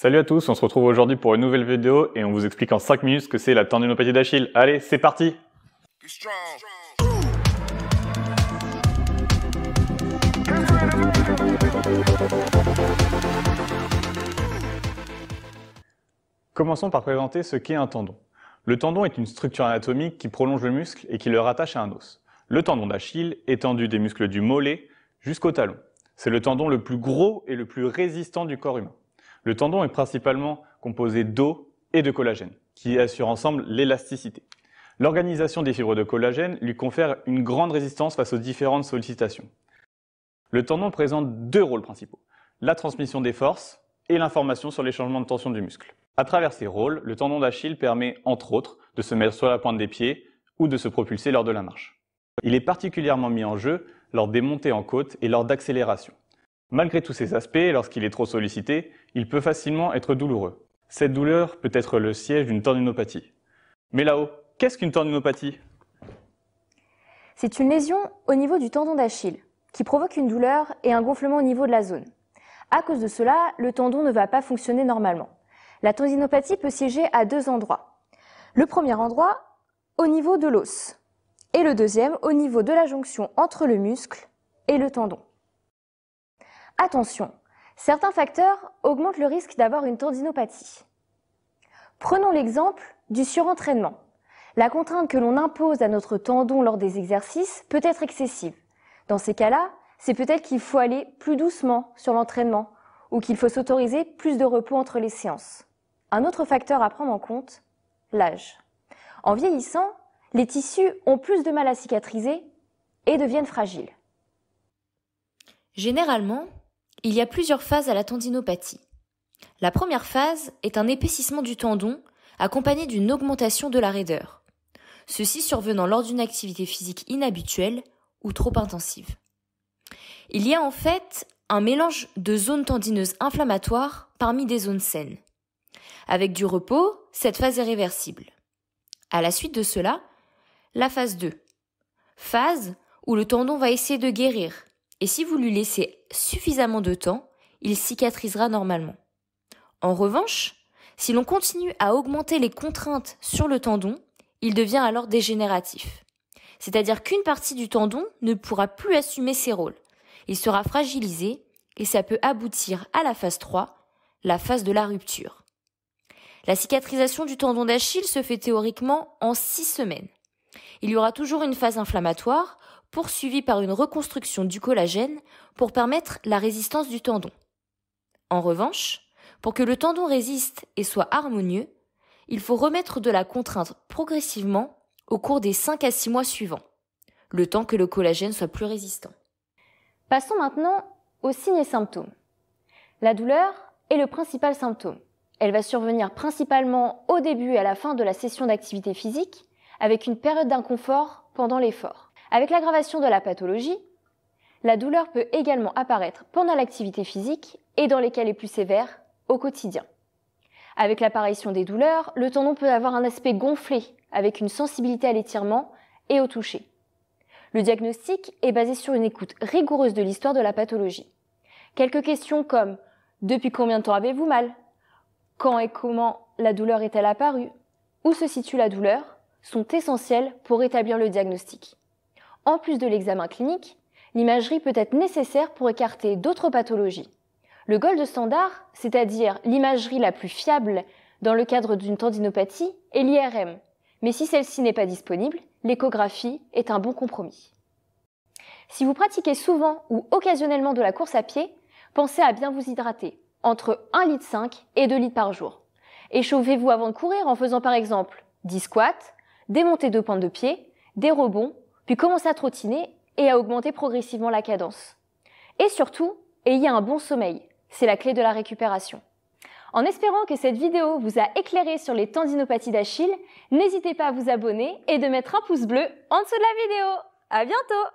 Salut à tous, on se retrouve aujourd'hui pour une nouvelle vidéo et on vous explique en 5 minutes ce que c'est la tendinopathie d'Achille. Allez, c'est parti! Commençons par présenter ce qu'est un tendon. Le tendon est une structure anatomique qui prolonge le muscle et qui le rattache à un os. Le tendon d'Achille, étendu des muscles du mollet jusqu'au talon. C'est le tendon le plus gros et le plus résistant du corps humain. Le tendon est principalement composé d'os et de collagène, qui assurent ensemble l'élasticité. L'organisation des fibres de collagène lui confère une grande résistance face aux différentes sollicitations. Le tendon présente deux rôles principaux, la transmission des forces et l'information sur les changements de tension du muscle. À travers ces rôles, le tendon d'Achille permet, entre autres, de se mettre sur la pointe des pieds ou de se propulser lors de la marche. Il est particulièrement mis en jeu lors des montées en côte et lors d'accélération. Malgré tous ces aspects, lorsqu'il est trop sollicité, il peut facilement être douloureux. Cette douleur peut être le siège d'une tendinopathie. Mais là-haut, qu'est-ce qu'une tendinopathie? C'est une lésion au niveau du tendon d'Achille qui provoque une douleur et un gonflement au niveau de la zone. À cause de cela, le tendon ne va pas fonctionner normalement. La tendinopathie peut siéger à deux endroits. Le premier endroit, au niveau de l'os, et le deuxième, au niveau de la jonction entre le muscle et le tendon. Attention, certains facteurs augmentent le risque d'avoir une tendinopathie. Prenons l'exemple du surentraînement. La contrainte que l'on impose à notre tendon lors des exercices peut être excessive. Dans ces cas-là, c'est peut-être qu'il faut aller plus doucement sur l'entraînement ou qu'il faut s'autoriser plus de repos entre les séances. Un autre facteur à prendre en compte, l'âge. En vieillissant, les tissus ont plus de mal à cicatriser et deviennent fragiles. Généralement, il y a plusieurs phases à la tendinopathie. La première phase est un épaississement du tendon accompagné d'une augmentation de la raideur. Ceci survenant lors d'une activité physique inhabituelle ou trop intensive. Il y a en fait un mélange de zones tendineuses inflammatoires parmi des zones saines. Avec du repos, cette phase est réversible. À la suite de cela, la phase 2. Phase où le tendon va essayer de guérir. Et si vous lui laissez suffisamment de temps, il cicatrisera normalement. En revanche, si l'on continue à augmenter les contraintes sur le tendon, il devient alors dégénératif. C'est-à-dire qu'une partie du tendon ne pourra plus assumer ses rôles. Il sera fragilisé et ça peut aboutir à la phase 3, la phase de la rupture. La cicatrisation du tendon d'Achille se fait théoriquement en 6 semaines. Il y aura toujours une phase inflammatoire, poursuivie par une reconstruction du collagène pour permettre la résistance du tendon. En revanche, pour que le tendon résiste et soit harmonieux, il faut remettre de la contrainte progressivement au cours des 5 à 6 mois suivants, le temps que le collagène soit plus résistant. Passons maintenant aux signes et symptômes. La douleur est le principal symptôme. Elle va survenir principalement au début et à la fin de la session d'activité physique, avec une période d'inconfort pendant l'effort. Avec l'aggravation de la pathologie, la douleur peut également apparaître pendant l'activité physique et dans les cas les plus sévères, au quotidien. Avec l'apparition des douleurs, le tendon peut avoir un aspect gonflé, avec une sensibilité à l'étirement et au toucher. Le diagnostic est basé sur une écoute rigoureuse de l'histoire de la pathologie. Quelques questions comme « Depuis combien de temps avez-vous mal ? Quand et comment la douleur est-elle apparue ? Où se situe la douleur ?» sont essentielles pour établir le diagnostic. En plus de l'examen clinique, l'imagerie peut être nécessaire pour écarter d'autres pathologies. Le gold standard, c'est-à-dire l'imagerie la plus fiable dans le cadre d'une tendinopathie, est l'IRM. Mais si celle-ci n'est pas disponible, l'échographie est un bon compromis. Si vous pratiquez souvent ou occasionnellement de la course à pied, pensez à bien vous hydrater, entre 1,5 litre et 2 litres par jour. Échauffez-vous avant de courir en faisant par exemple 10 squats, des montées de pente de pied, des rebonds, puis commencez à trottiner et à augmenter progressivement la cadence. Et surtout, ayez un bon sommeil, c'est la clé de la récupération. En espérant que cette vidéo vous a éclairé sur les tendinopathies d'Achille, n'hésitez pas à vous abonner et de mettre un pouce bleu en dessous de la vidéo. À bientôt!